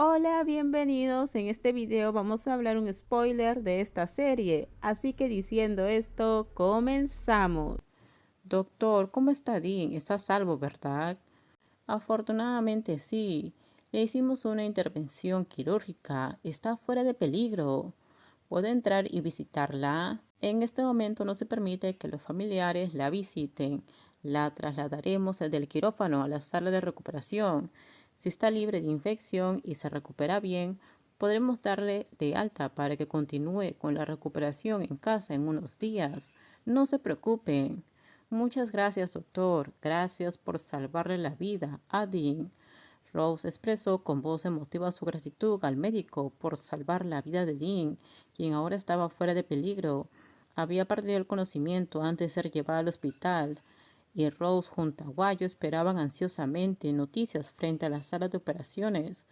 Hola, bienvenidos. En este video vamos a hablar un spoiler de esta serie. Así que diciendo esto, comenzamos. Doctor, ¿cómo está Dean? Está a salvo, ¿verdad? Afortunadamente sí. Le hicimos una intervención quirúrgica. Está fuera de peligro. ¿Puedo entrar y visitarla? En este momento no se permite que los familiares la visiten. La trasladaremos del quirófano a la sala de recuperación. Si está libre de infección y se recupera bien, podremos darle de alta para que continúe con la recuperación en casa en unos días. No se preocupen. Muchas gracias, doctor. Gracias por salvarle la vida a Dean. Rose expresó con voz emotiva su gratitud al médico por salvar la vida de Dean, quien ahora estaba fuera de peligro. Había perdido el conocimiento antes de ser llevado al hospital, y Rose junto a Guayo esperaban ansiosamente noticias frente a la sala de operaciones.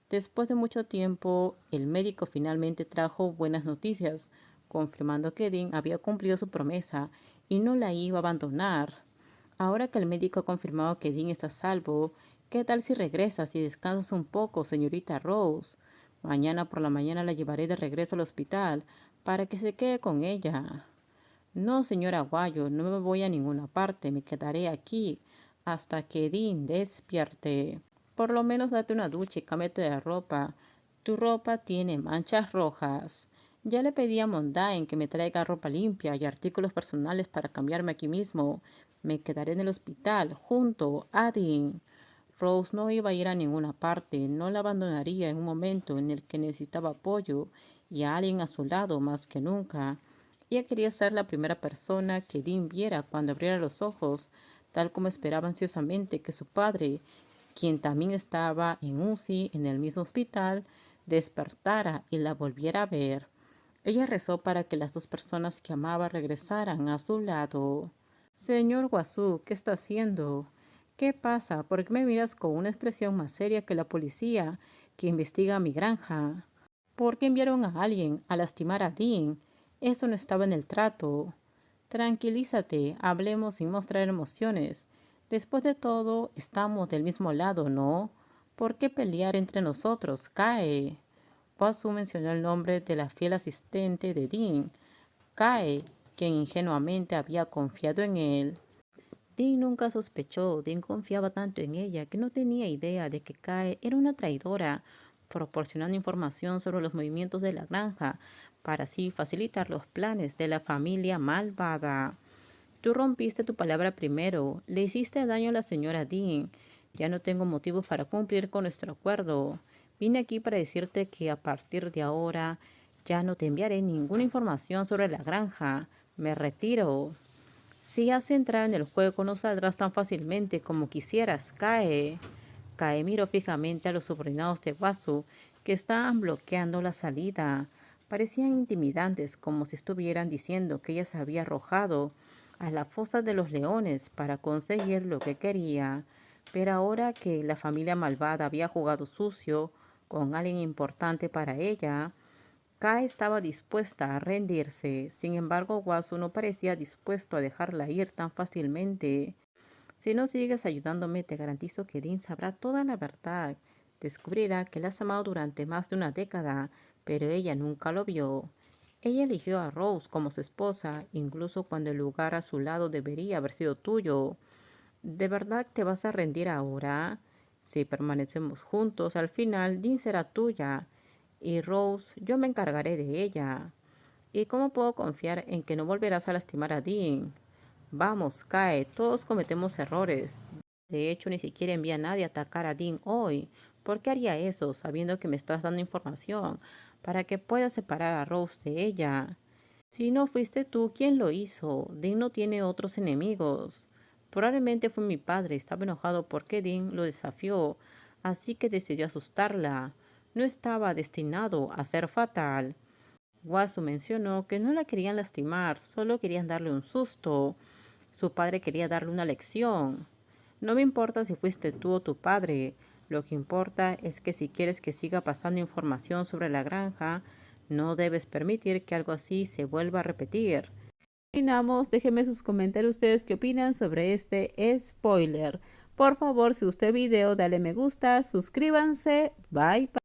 Después de mucho tiempo, el médico finalmente trajo buenas noticias, confirmando que Dean había cumplido su promesa y no la iba a abandonar. Ahora que el médico ha confirmado que Dean está a salvo, ¿qué tal si regresas y descansas un poco, señorita Rose? Mañana por la mañana la llevaré de regreso al hospital para que se quede con ella. No, señora Aguayo, no me voy a ninguna parte, me quedaré aquí hasta que Dean despierte. Por lo menos date una ducha y cámbiate de ropa. Tu ropa tiene manchas rojas. Ya le pedí a Mondain que me traiga ropa limpia y artículos personales para cambiarme aquí mismo. Me quedaré en el hospital junto a Dean. Rose no iba a ir a ninguna parte, no la abandonaría en un momento en el que necesitaba apoyo y a alguien a su lado más que nunca. Ella quería ser la primera persona que Dean viera cuando abriera los ojos, tal como esperaba ansiosamente que su padre, quien también estaba en UCI en el mismo hospital, despertara y la volviera a ver. Ella rezó para que las dos personas que amaba regresaran a su lado. Señor Guazú, ¿qué está haciendo? ¿Qué pasa? ¿Por qué me miras con una expresión más seria que la policía que investiga mi granja? ¿Por qué enviaron a alguien a lastimar a Dean? Eso no estaba en el trato. Tranquilízate, hablemos sin mostrar emociones. Después de todo, estamos del mismo lado, ¿no? ¿Por qué pelear entre nosotros? Cae. Wasu mencionó el nombre de la fiel asistente de Dean, Kae, quien ingenuamente había confiado en él. Dean nunca sospechó, Dean confiaba tanto en ella que no tenía idea de que Kae era una traidora, proporcionando información sobre los movimientos de la granja para así facilitar los planes de la familia malvada. Tú rompiste tu palabra primero, le hiciste daño a la señora Dean. Ya no tengo motivos para cumplir con nuestro acuerdo. Vine aquí para decirte que a partir de ahora ya no te enviaré ninguna información sobre la granja. Me retiro. Si has entrado en el juego no saldrás tan fácilmente como quisieras. Cae. Cae miró fijamente a los subordinados de Wasu que estaban bloqueando la salida. Parecían intimidantes, como si estuvieran diciendo que ella se había arrojado a la fosa de los leones para conseguir lo que quería. Pero ahora que la familia malvada había jugado sucio con alguien importante para ella, Kai estaba dispuesta a rendirse. Sin embargo, Wasu no parecía dispuesto a dejarla ir tan fácilmente. Si no sigues ayudándome, te garantizo que Dean sabrá toda la verdad. Descubrirá que la has amado durante más de una década, pero ella nunca lo vio. Ella eligió a Rose como su esposa, incluso cuando el lugar a su lado debería haber sido tuyo. ¿De verdad te vas a rendir ahora? Si permanecemos juntos, al final Dean será tuya. Y Rose, yo me encargaré de ella. ¿Y cómo puedo confiar en que no volverás a lastimar a Dean? Vamos, cae, todos cometemos errores. De hecho, ni siquiera envía a nadie a atacar a Dean hoy. ¿Por qué haría eso, sabiendo que me estás dando información para que pueda separar a Rose de ella? Si no fuiste tú, ¿quién lo hizo? Dean no tiene otros enemigos. Probablemente fue mi padre, estaba enojado porque Dean lo desafió, así que decidió asustarla. No estaba destinado a ser fatal. Wasu mencionó que no la querían lastimar, solo querían darle un susto. Su padre quería darle una lección. No me importa si fuiste tú o tu padre. Lo que importa es que si quieres que siga pasando información sobre la granja, no debes permitir que algo así se vuelva a repetir. Terminamos, déjenme sus comentarios ustedes qué opinan sobre este spoiler. Por favor, si gustó el video, dale me gusta, suscríbanse, bye bye.